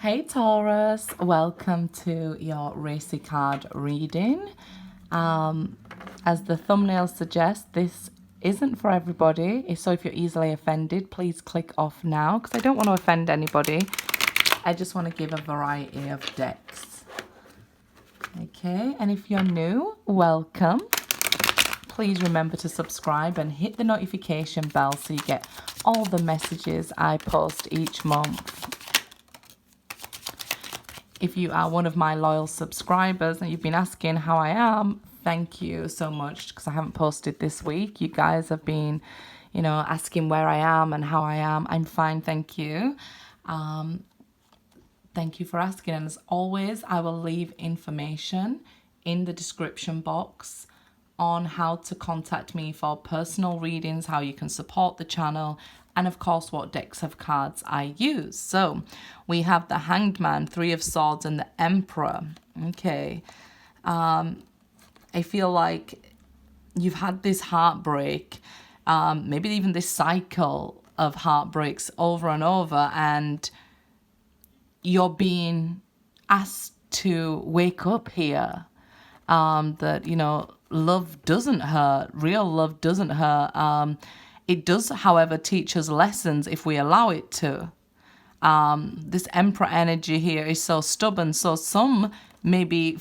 Hey Taurus, welcome to your racy card reading. As the thumbnail suggests, this isn't for everybody, so if you're easily offended, please click off now because I don't want to offend anybody. I just want to give a variety of decks. Okay, and if you're new, welcome. Please remember to subscribe and hit the notification bell so you get all the messages I post each month. If you are one of my loyal subscribers and you've been asking how I am, thank you so much because I haven't posted this week. You guys have been, asking where I am and how I am. I'm fine, thank you. Thank you for asking. And as always, I will leave information in the description box on how to contact me for personal readings, how you can support the channel, and of course what decks of cards I use. So we have the Hanged Man, Three of Swords, and the Emperor. Okay. I feel like you've had this heartbreak, maybe even this cycle of heartbreaks over and over, and you're being asked to wake up here. That, love doesn't hurt. Real love doesn't hurt. It does, however, teach us lessons if we allow it to. This Emperor energy here is so stubborn. So some may be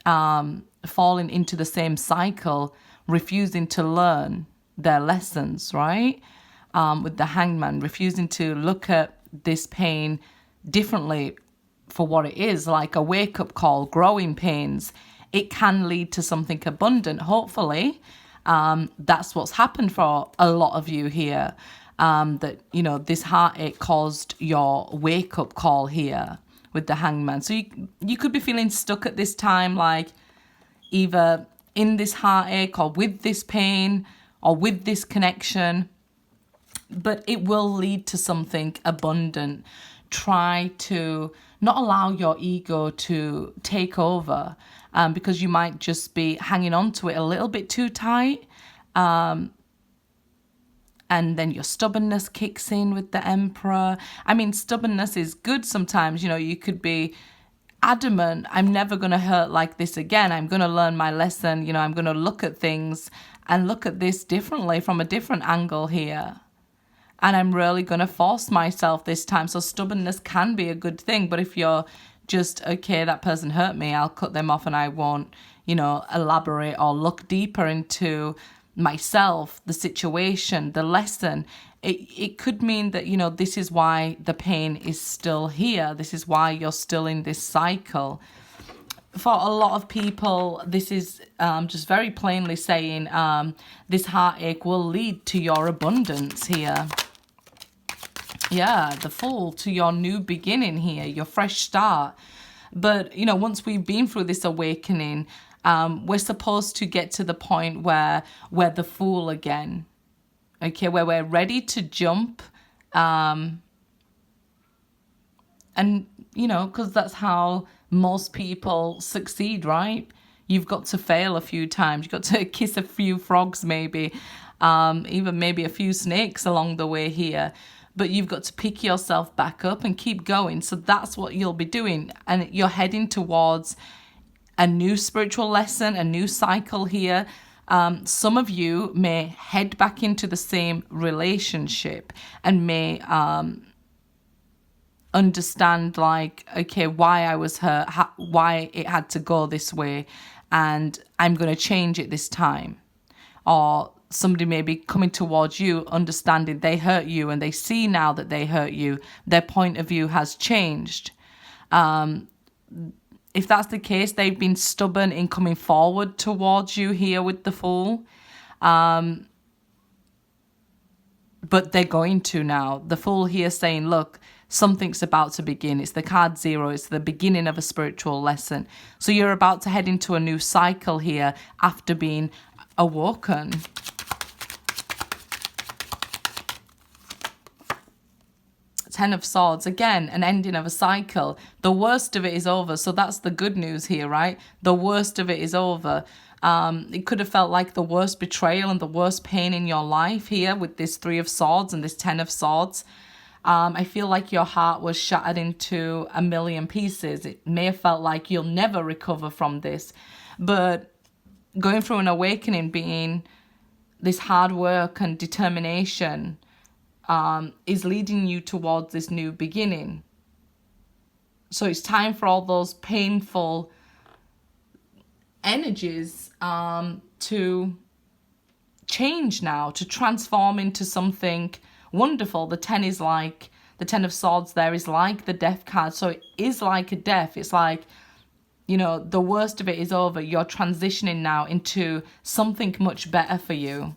falling into the same cycle, refusing to learn their lessons, right? With the Hanged Man, refusing to look at this pain differently for what it is, like a wake-up call, growing pains. It can lead to something abundant, hopefully. That's what's happened for a lot of you here. That, this heartache caused your wake-up call here with the Hanged Man. So you could be feeling stuck at this time, like either in this heartache or with this pain or with this connection. But it will lead to something abundant. Try to not allow your ego to take over, because you might just be hanging on to it a little bit too tight. And then your stubbornness kicks in with the Emperor. I mean, stubbornness is good sometimes. You could be adamant, I'm never going to hurt like this again. I'm going to learn my lesson. I'm going to look at things and look at this differently from a different angle here. And I'm really going to force myself this time. So stubbornness can be a good thing. But if you're just, okay, that person hurt me, I'll cut them off and I won't, elaborate or look deeper into myself, the situation, the lesson. It could mean that, this is why the pain is still here. This is why you're still in this cycle. For a lot of people, this is just very plainly saying this heartache will lead to your abundance here. Yeah, the Fool, to your new beginning here, your fresh start. But, once we've been through this awakening, we're supposed to get to the point where we're the Fool again. Okay, where we're ready to jump. And, because that's how most people succeed, right? You've got to fail a few times. You've got to kiss a few frogs maybe, even maybe a few snakes along the way here. But you've got to pick yourself back up and keep going. So that's what you'll be doing. And you're heading towards a new spiritual lesson, a new cycle here. Some of you may head back into the same relationship and may understand, like, okay, why I was hurt, why it had to go this way, and I'm going to change it this time. Or somebody may be coming towards you, understanding they hurt you and they see now that they hurt you. Their point of view has changed. If that's the case, they've been stubborn in coming forward towards you here with the Fool. But they're going to now. The Fool here saying, look, something's about to begin. It's the card 0. It's the beginning of a spiritual lesson. So you're about to head into a new cycle here after being awoken. Ten of Swords, again, an ending of a cycle. The worst of it is over. So that's the good news here, right? The worst of it is over. It could have felt like the worst betrayal and the worst pain in your life here with this Three of Swords and this Ten of Swords. I feel like your heart was shattered into a million pieces. It may have felt like you'll never recover from this, but going through an awakening, being this hard work and determination, is leading you towards this new beginning. So it's time for all those painful energies to change now, to transform into something wonderful. The 10 is like, the 10 of Swords there is like the Death card. So it is like a death. It's like, you know, the worst of it is over. You're transitioning now into something much better for you.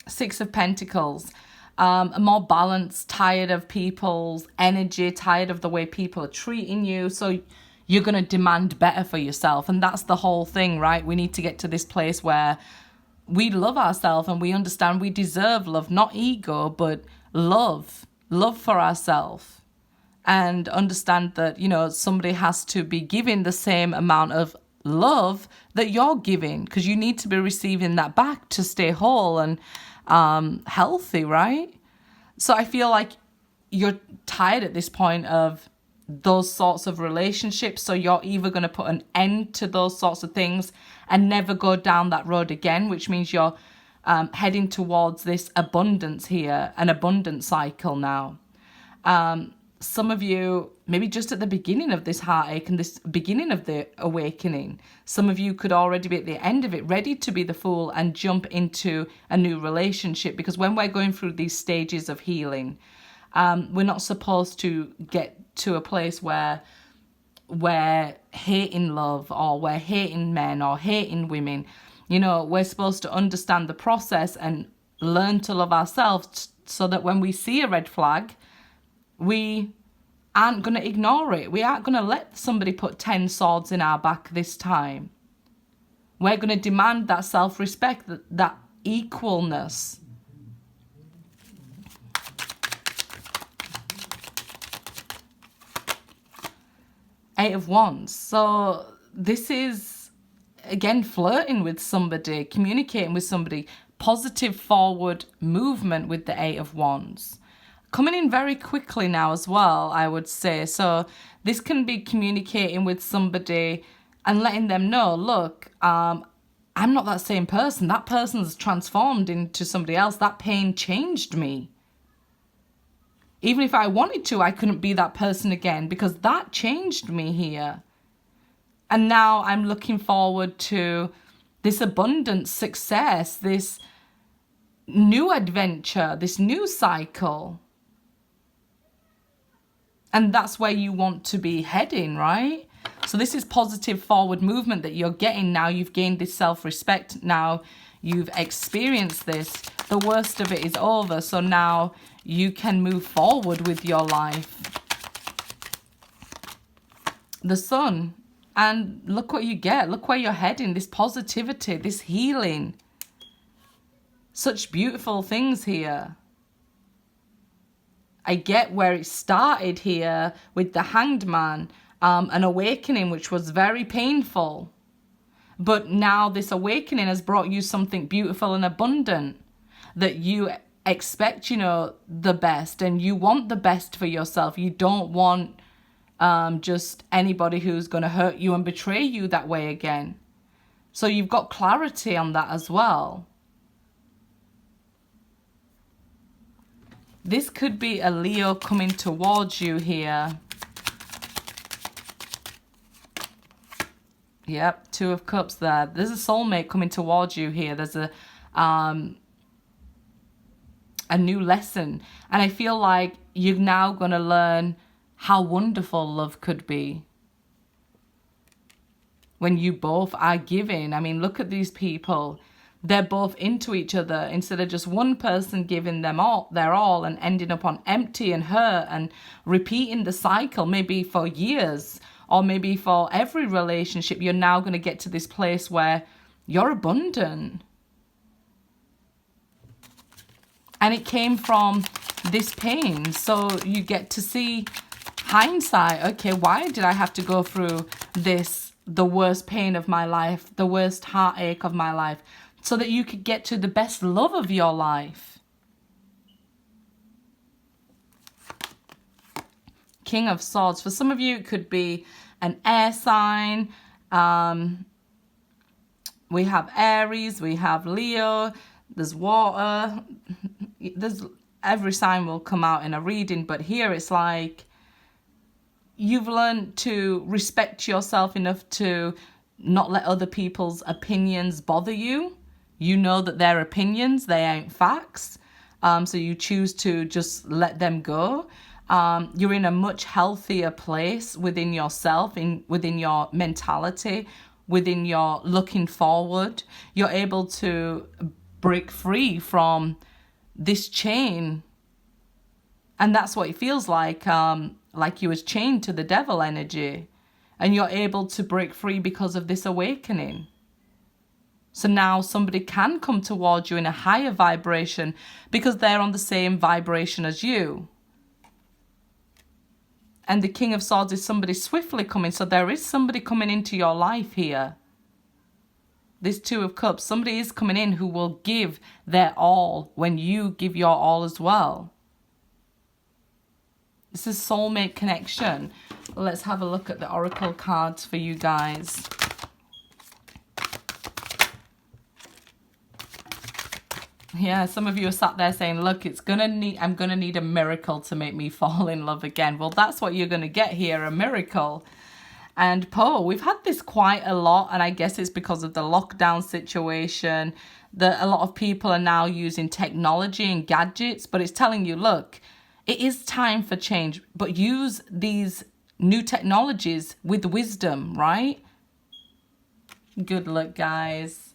Six of Pentacles. More balanced, tired of people's energy, tired of the way people are treating you. So you're going to demand better for yourself. And that's the whole thing, right? We need to get to this place where we love ourselves and we understand we deserve love, not ego, but love for ourselves. And understand that, you know, somebody has to be giving the same amount of love that you're giving, because you need to be receiving that back to stay whole and healthy, right? So I feel like you're tired at this point of those sorts of relationships. So you're either going to put an end to those sorts of things and never go down that road again, which means you're heading towards this abundance here, an abundance cycle now. Some of you, maybe just at the beginning of this heartache and this beginning of the awakening, some of you could already be at the end of it, ready to be the Fool and jump into a new relationship. Because when we're going through these stages of healing, we're not supposed to get to a place where we're hating love, or we're hating men, or hating women. You know, we're supposed to understand the process and learn to love ourselves, so that when we see a red flag, we aren't going to ignore it. We aren't going to let somebody put 10 swords in our back this time. We're going to demand that self-respect, that equalness. Eight of Wands. So this is, again, flirting with somebody, communicating with somebody, positive forward movement with the Eight of Wands. Coming in very quickly now as well, I would say. So this can be communicating with somebody and letting them know, look, I'm not that same person. That person's transformed into somebody else. That pain changed me. Even if I wanted to, I couldn't be that person again, because that changed me here. And now I'm looking forward to this abundant success, this new adventure, this new cycle. And that's where you want to be heading, right? So this is positive forward movement that you're getting now. You've gained this self-respect. Now you've experienced this. The worst of it is over. So now you can move forward with your life. The Sun. And look what you get. Look where you're heading. This positivity, this healing. Such beautiful things here. I get where it started here with the Hanged Man, an awakening which was very painful. But now this awakening has brought you something beautiful and abundant, that you expect, you know, the best, and you want the best for yourself. You don't want just anybody who's going to hurt you and betray you that way again. So you've got clarity on that as well. This could be a Leo coming towards you here. Yep, Two of Cups there. There's a soulmate coming towards you here. There's a new lesson. And I feel like you're now going to learn how wonderful love could be. When you both are giving. I mean, look at these people. They're both into each other, instead of just one person giving them all their all and ending up on empty and hurt and repeating the cycle maybe for years, or maybe for every relationship. You're now going to get to this place where you're abundant. And it came from this pain. So you get to see hindsight. Okay, why did I have to go through this, the worst pain of my life, the worst heartache of my life, so that you could get to the best love of your life. King of Swords. For some of you, it could be an air sign. We have Aries, we have Leo, there's water. Every sign will come out in a reading, but here it's like you've learned to respect yourself enough to not let other people's opinions bother you. You know that they're opinions, they ain't facts. So you choose to just let them go. You're in a much healthier place within yourself, within your mentality, within your looking forward. You're able to break free from this chain. And that's what it feels like you was chained to the devil energy. And you're able to break free because of this awakening. So now somebody can come towards you in a higher vibration because they're on the same vibration as you. And the King of Swords is somebody swiftly coming. So there is somebody coming into your life here. This Two of Cups, somebody is coming in who will give their all when you give your all as well. This is soulmate connection. Let's have a look at the oracle cards for you guys. Yeah, some of you are sat there saying, look, I'm gonna need a miracle to make me fall in love again. Well, that's what you're gonna get here, a miracle. And we've had this quite a lot, and I guess it's because of the lockdown situation that a lot of people are now using technology and gadgets, but it's telling you, look, it is time for change, but use these new technologies with wisdom, right? Good luck, guys.